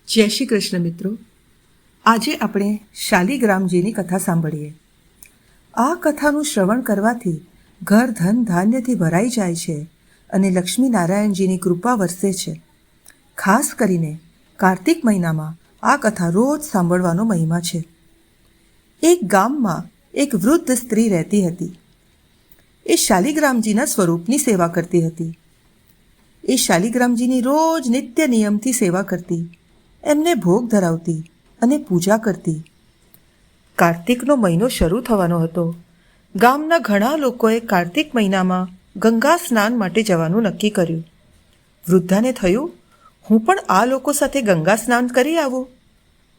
જય શ્રી કૃષ્ણ મિત્રો. આજે આપણે શાલિગ્રામજીની કથા સાંભળીએ. આ કથાનું શ્રવણ કરવાથી ઘર ધન ધાન્યથી ભરાઈ જાય છે અને લક્ષ્મીનારાયણજીની કૃપા વરસે છે. ખાસ કરીને કાર્તિક મહિનામાં આ કથા રોજ સાંભળવાનો મહિમા છે. એક ગામમાં એક વૃદ્ધ સ્ત્રી રહેતી હતી. એ શાલિગ્રામજીના સ્વરૂપની સેવા કરતી હતી. એ શાલિગ્રામજીની રોજ નિત્ય નિયમથી સેવા કરતી, એમને ભોગ ધરાવતી અને પૂજા કરતી. કાર્તિકનો મહિનો શરૂ થવાનો હતો. ગામના ઘણા લોકોએ કાર્તિક મહિનામાં ગંગા સ્નાન માટે જવાનું નક્કી કર્યું. વૃદ્ધાને થયું, હું પણ આ લોકો સાથે ગંગા સ્નાન કરી આવું.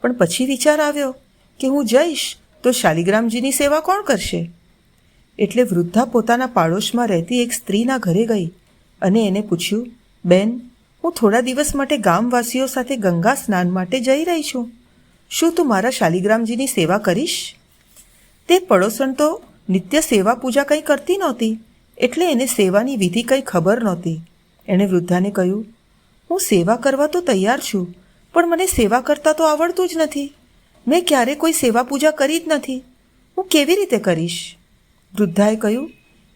પણ પછી વિચાર આવ્યો કે હું જઈશ તો શાલિગ્રામજીની સેવા કોણ કરશે? એટલે વૃદ્ધા પોતાના પાડોશમાં રહેતી એક સ્ત્રીના ઘરે ગઈ અને એને પૂછ્યું, બેન, હું થોડા દિવસ માટે ગામવાસીઓ સાથે ગંગા સ્નાન માટે જઈ રહી છું. શું તું મારા શાલિગ્રામજીની સેવા કરીશ? તે પડોસણ તો નિત્ય સેવા પૂજા કંઈ કરતી નહોતી, એટલે એને સેવાની વિધિ કંઈ ખબર નહોતી. એણે વૃદ્ધાને કહ્યું, હું સેવા કરવા તો તૈયાર છું, પણ મને સેવા કરતાં તો આવડતું જ નથી. મેં ક્યારે કોઈ સેવા પૂજા કરી જ નથી. હું કેવી રીતે કરીશ? વૃદ્ધાએ કહ્યું,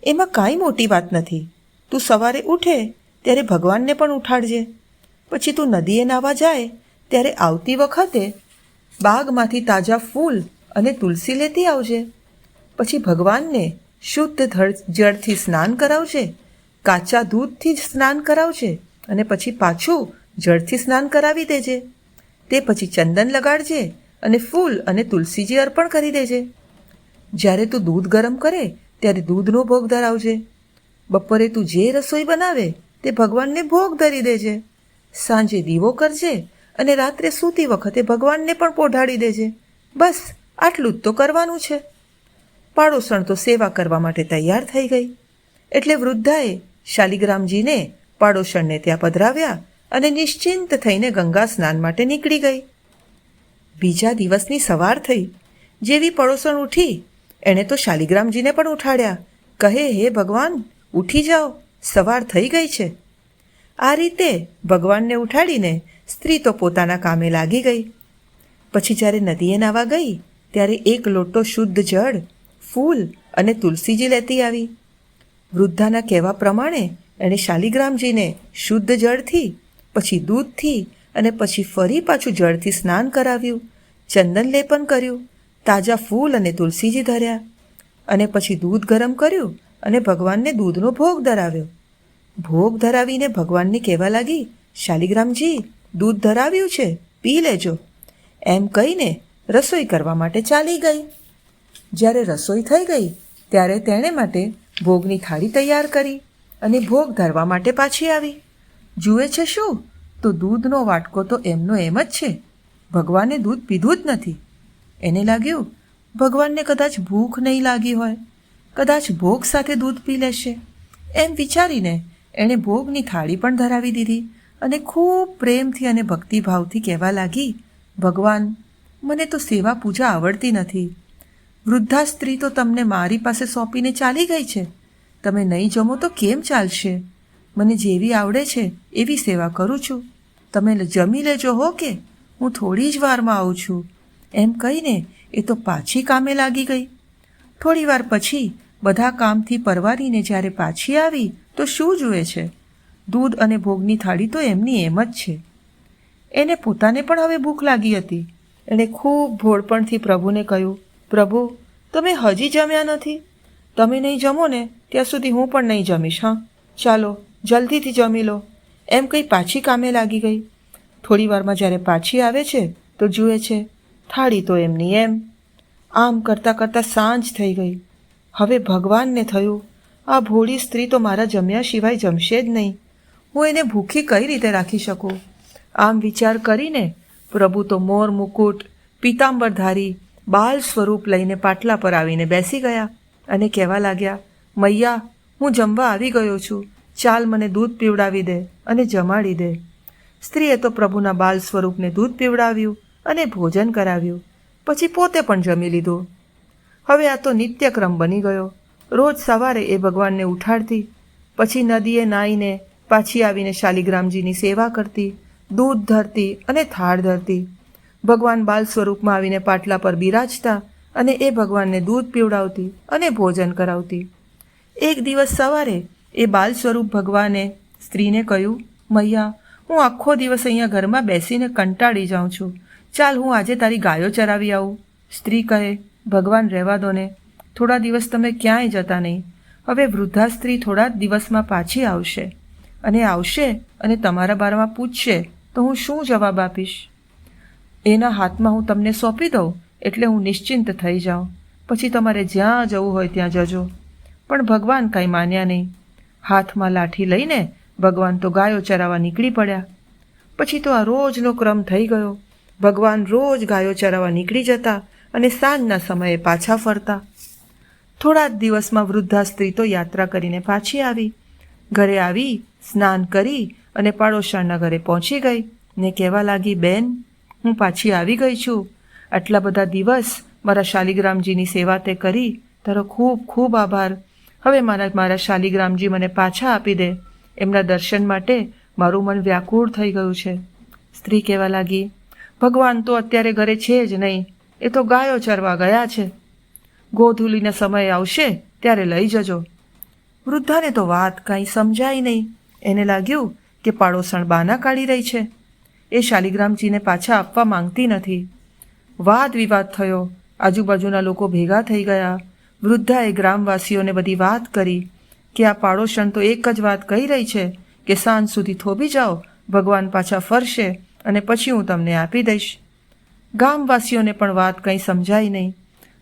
એમાં કાંઈ મોટી વાત નથી. તું સવારે ઉઠે ત્યારે ભગવાનને પણ ઉઠાડજે. પછી તું નદીએ નાહવા જાય ત્યારે આવતી વખતે બાગમાંથી તાજા ફૂલ અને તુલસી લેતી આવજે. પછી ભગવાનને શુદ્ધ જળથી સ્નાન કરાવજે, કાચા દૂધથી સ્નાન કરાવજે અને પછી પાછું જળથી સ્નાન કરાવી દેજે. તે પછી ચંદન લગાડજે અને ફૂલ અને તુલસીજી અર્પણ કરી દેજે. જ્યારે તું દૂધ ગરમ કરે ત્યારે દૂધનો ભોગ ધરાવજે. બપોરે તું જે રસોઈ બનાવે તે ભગવાનને ભોગ ધરી દેજે. સાંજે દીવો કરજે અને રાત્રે સૂતી વખતે ભગવાનને પણ પોઢાડી દેજે. બસ આટલું જ તો કરવાનું છે. પાડોસણ તો સેવા કરવા માટે તૈયાર થઈ ગઈ. એટલે વૃદ્ધાએ શાલિગ્રામજીને પાડોસણને ત્યાં પધરાવ્યા અને નિશ્ચિંત થઈને ગંગા સ્નાન માટે નીકળી ગઈ. બીજા દિવસની સવાર થઈ. જેવી પડોસણ ઉઠી એણે તો શાલિગ્રામજીને પણ ઉઠાડ્યા. કહે, હે ભગવાન, ઉઠી જાઓ, સવાર થઈ ગઈ છે. આ રીતે ભગવાનને ઉઠાડીને સ્ત્રી તો પોતાના કામે લાગી ગઈ. પછી જ્યારે નદીએ નાહવા ગઈ ત્યારે એક લોટો શુદ્ધ જળ, ફૂલ અને તુલસીજી લેતી આવી. વૃદ્ધાના કહેવા પ્રમાણે એણે શાલિગ્રામજીને શુદ્ધ જળથી, પછી દૂધથી અને પછી ફરી પાછું જળથી સ્નાન કરાવ્યું, ચંદન લેપન કર્યું, તાજા ફૂલ અને તુલસીજી ધર્યા અને પછી દૂધ ગરમ કર્યું અને ભગવાનને દૂધનો ભોગ ધરાવ્યો. ભોગ ધરાવીને ભગવાનને કહેવા લાગી, શાલિગ્રામજી, દૂધ ધરાવ્યું છે, પી લેજો. એમ કહીને રસોઈ કરવા માટે ચાલી ગઈ. જ્યારે રસોઈ થઈ ગઈ ત્યારે તેણે માટે ભોગની થાળી તૈયાર કરી અને ભોગ ધરવા માટે પાછી આવી. જુએ છે શું, તો દૂધનો વાટકો તો એમનો એમ જ છે. ભગવાને દૂધ પીધું જ નથી. એને લાગ્યું ભગવાનને કદાચ ભૂખ નહીં લાગી હોય, કદાચ ભોગ સાથે દૂધ પી લેશે. એમ વિચારીને એણે ભોગની થાળી પણ ધરાવી દીધી અને ખૂબ પ્રેમથી અને ભક્તિભાવથી કહેવા લાગી, ભગવાન, મને તો સેવા પૂજા આવડતી નથી. વૃદ્ધા સ્ત્રી તો તમને મારી પાસે સોંપીને ચાલી ગઈ છે. તમે નહીં જમો તો કેમ ચાલશે? મને જેવી આવડે છે એવી સેવા કરું છું. તમે જમી લેજો હો, કે હું થોડી જ વારમાં આવું છું. એમ કહીને એ તો પાછી કામે લાગી ગઈ. થોડી વાર પછી બધા કામથી પરવારીને જ્યારે પાછી આવી તો શું જુએ છે? દૂધ અને ભોગની થાળી તો એમની એમ જ છે. એને પોતાને પણ હવે ભૂખ લાગી હતી. એણે ખૂબ ભોળપણથી પ્રભુને કહ્યું, પ્રભુ, તમે હજી જમ્યા નથી? તમે નહીં જમો ને ત્યાં સુધી હું પણ નહીં જમીશ. હા, ચાલો જલ્દીથી જમી લો. એમ કંઈ પાછી કામે લાગી ગઈ. થોડી વારમાં જ્યારે પાછી આવે છે તો જુએ છે થાળી તો એમની એમ. આમ કરતાં કરતાં સાંજ થઈ ગઈ. હવે ભગવાનને થયું, આ ભોળી સ્ત્રી તો મારા જમ્યા સિવાય જમશે જ નહીં. હું એને ભૂખી કઈ રીતે રાખી શકું? આમ વિચાર કરીને પ્રભુ તો મોર મુકુટ, પીતાંબરધારી, બાલ સ્વરૂપ લઈને પાટલા પર આવીને બેસી ગયા અને કહેવા લાગ્યા, મૈયા, હું જમવા આવી ગયો છું. ચાલ મને દૂધ પીવડાવી દે અને જમાડી દે. સ્ત્રીએ તો પ્રભુના બાલ સ્વરૂપને દૂધ પીવડાવ્યું અને ભોજન કરાવ્યું. પછી પોતે પણ જમી લીધું. હવે આ તો નિત્યક્રમ બની ગયો. રોજ સવારે એ ભગવાનને ઉઠાડતી, પછી નદીએ નાહીને પાછી આવીને શાલિગ્રામજીની સેવા કરતી, દૂધ ધરતી અને થાળ ધરતી. ભગવાન બાલ સ્વરૂપમાં આવીને પાટલા પર બિરાજતા અને એ ભગવાનને દૂધ પીવડાવતી અને ભોજન કરાવતી. એક દિવસ સવારે એ બાલ સ્વરૂપ ભગવાને સ્ત્રીને કહ્યું, મૈયા, હું આખો દિવસ અહીંયા ઘરમાં બેસીને કંટાળી જાઉં છું. ચાલ હું આજે તારી ગાયો ચરાવી આવું. સ્ત્રી કહે, ભગવાન રહેવા દો ને, થોડા દિવસ તમે ક્યાંય જતા નહીં. હવે વૃદ્ધા સ્ત્રી થોડા જ દિવસમાં પાછી આવશે અને તમારા બારામાં પૂછશે તો હું શું જવાબ આપીશ? એના હાથમાં હું તમને સોંપી દઉં એટલે હું નિશ્ચિંત થઈ જાઉં. પછી તમારે જ્યાં જવું હોય ત્યાં જજો. પણ ભગવાન કાંઈ માન્યા નહીં. હાથમાં લાઠી લઈને ભગવાન તો ગાયો ચરાવવા નીકળી પડ્યા. પછી તો આ રોજનો ક્રમ થઈ ગયો. ભગવાન રોજ ગાયો ચરાવવા નીકળી જતા અને સાંજના સમયે પાછા ફરતા. થોડા જ દિવસમાં વૃદ્ધા સ્ત્રી તો યાત્રા કરીને પાછી આવી. ઘરે આવી સ્નાન કરી અને પાડોશણના ઘરે પહોંચી ગઈ ને કહેવા લાગી, બેન, હું પાછી આવી ગઈ છું. આટલા બધા દિવસ મારા શાલિગ્રામજીની સેવા તે કરી, તારો ખૂબ ખૂબ આભાર. હવે મારા શાલિગ્રામજી મને પાછા આપી દે. એમના દર્શન માટે મારું મન વ્યાકુળ થઈ ગયું છે. સ્ત્રી કહેવા લાગી, ભગવાન તો અત્યારે ઘરે છે જ નહીં, એ તો ગાયો ચરવા ગયા છે. ગોધૂલીના સમયે આવશે ત્યારે લઈ જજો. વૃદ્ધાને તો વાત કાંઈ સમજાય નહીં. એને લાગ્યું કે પાડોશણ બાના કાઢી રહી છે. એ શાલિગ્રામજીને પાછા આપવા માંગતી નથી. વાદ વિવાદ થયો. આજુબાજુના લોકો ભેગા થઈ ગયા. વૃદ્ધાએ ગ્રામવાસીઓને બધી વાત કરી કે આ પાડોશણ તો એક જ વાત કહી રહી છે કે સાંજ સુધી થોભી જાઓ, ભગવાન પાછા ફરશે અને પછી હું તમને આપી દઈશ. ગામવાસીઓને પણ વાત કંઈ સમજાઈ નહીં.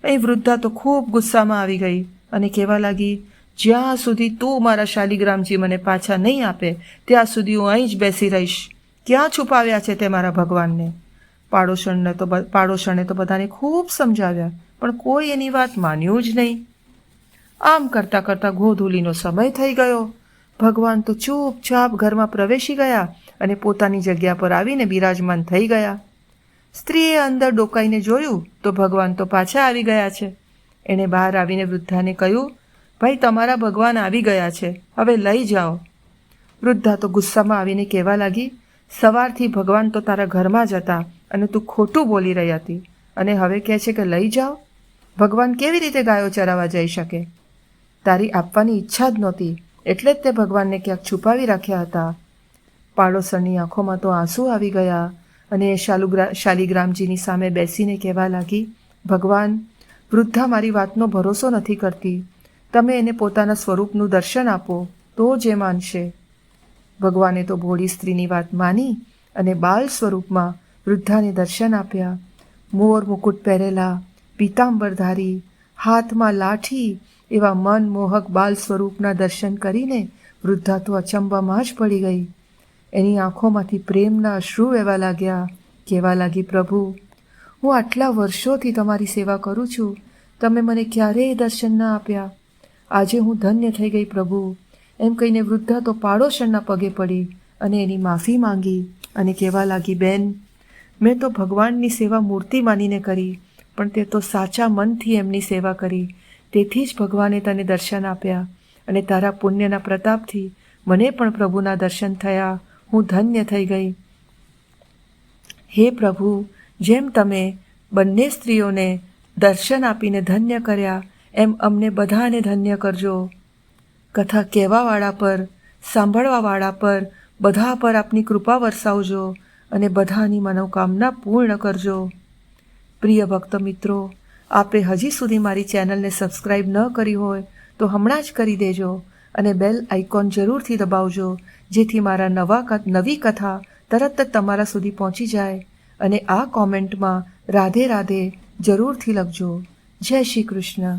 અહીં વૃદ્ધા તો ખૂબ ગુસ્સામાં આવી ગઈ અને કહેવા લાગી, જ્યાં સુધી તું મારા શાલિગ્રામજી મને પાછા નહીં આપે ત્યાં સુધી હું અહીં જ બેસી રહીશ. ક્યાં છુપાવ્યા છે તે મારા ભગવાનને? પાડોશણે તો બધાને ખૂબ સમજાવ્યા, પણ કોઈ એની વાત માન્યું જ નહીં. આમ કરતાં કરતાં ગોધૂલીનો સમય થઈ ગયો. ભગવાન તો ચૂપચાપ ઘરમાં પ્રવેશી ગયા અને પોતાની જગ્યા પર આવીને બિરાજમાન થઈ ગયા. સ્ત્રીએ અંદર ડોકાઈને જોયું તો ભગવાન તો પાછા આવી ગયા છે. એણે બહાર આવીને વૃદ્ધાને કહ્યું, ભાઈ, તમારા ભગવાન આવી ગયા છે, હવે લઈ જાઓ. વૃદ્ધા તો ગુસ્સામાં આવીને કહેવા લાગી, સવારથી ભગવાન તો તારા ઘરમાં જ હતા અને તું ખોટું બોલી રહી હતી અને હવે કહે છે કે લઈ જાઓ. ભગવાન કેવી રીતે ગાયો ચરાવવા જઈ શકે? તારી આપવાની ઈચ્છા જ નહોતી, એટલે જ તે ભગવાનને ક્યાંક છુપાવી રાખ્યા હતા. પાડોશણની આંખોમાં તો આંસુ આવી ગયા અને શાલિગ્રામજીની સામે બેસીને કહેવા લાગી, ભગવાન, વૃદ્ધા મારી વાતનો ભરોસો નથી કરતી. તમે એને પોતાના સ્વરૂપનું દર્શન આપો તો જે માનશે. ભગવાને તો ભોળી સ્ત્રીની વાત માની અને બાલ સ્વરૂપમાં વૃદ્ધાને દર્શન આપ્યા. મોર મુકુટ પહેરેલા, પીતાંબરધારી, હાથમાં લાઠી એવા મનમોહક બાલ સ્વરૂપના દર્શન કરીને વૃદ્ધા તો અચંબામાં જ પડી ગઈ. એની આંખોમાંથી પ્રેમના અશ્રુ વહેવા લાગ્યા. કહેવા લાગી, પ્રભુ, હું આટલા વર્ષોથી તમારી સેવા કરું છું, તમે મને ક્યારેય દર્શન ન આપ્યા. આજે હું ધન્ય થઈ ગઈ પ્રભુ. એમ કહીને વૃદ્ધા તો પાડોશણના પગે પડી અને એની માફી માંગી અને કહેવા લાગી, બેન, મેં તો ભગવાનની સેવા મૂર્તિ માનીને કરી, પણ તે તો સાચા મનથી એમની સેવા કરી. તેથી જ ભગવાને તને દર્શન આપ્યા અને તારા પુણ્યના પ્રતાપથી મને પણ પ્રભુના દર્શન થયા. હું ધન્ય થઈ ગઈ. હે પ્રભુ, જેમ તમે બંને સ્ત્રીઓને દર્શન આપીને ધન્ય કર્યા, એમ અમને બધાને ધન્ય કરજો. કથા કહેવાવાળા પર, સાંભળવાવાળા પર, બધા પર આપની કૃપા વરસાવજો અને બધાની મનોકામના પૂર્ણ કરજો. પ્રિય ભક્ત મિત્રો, આપે હજી સુધી મારી ચેનલને સબસ્ક્રાઈબ ન કરી હોય તો હમણાં જ કરી દેજો અને બેલ આઇકોન જરૂરથી દબાવજો, જેથી મારા નવી કથા તરત જ તમારા સુધી પહોંચી જાય. અને આ કોમેન્ટમાં રાધે રાધે જરૂરથી લખજો. જય શ્રી કૃષ્ણ.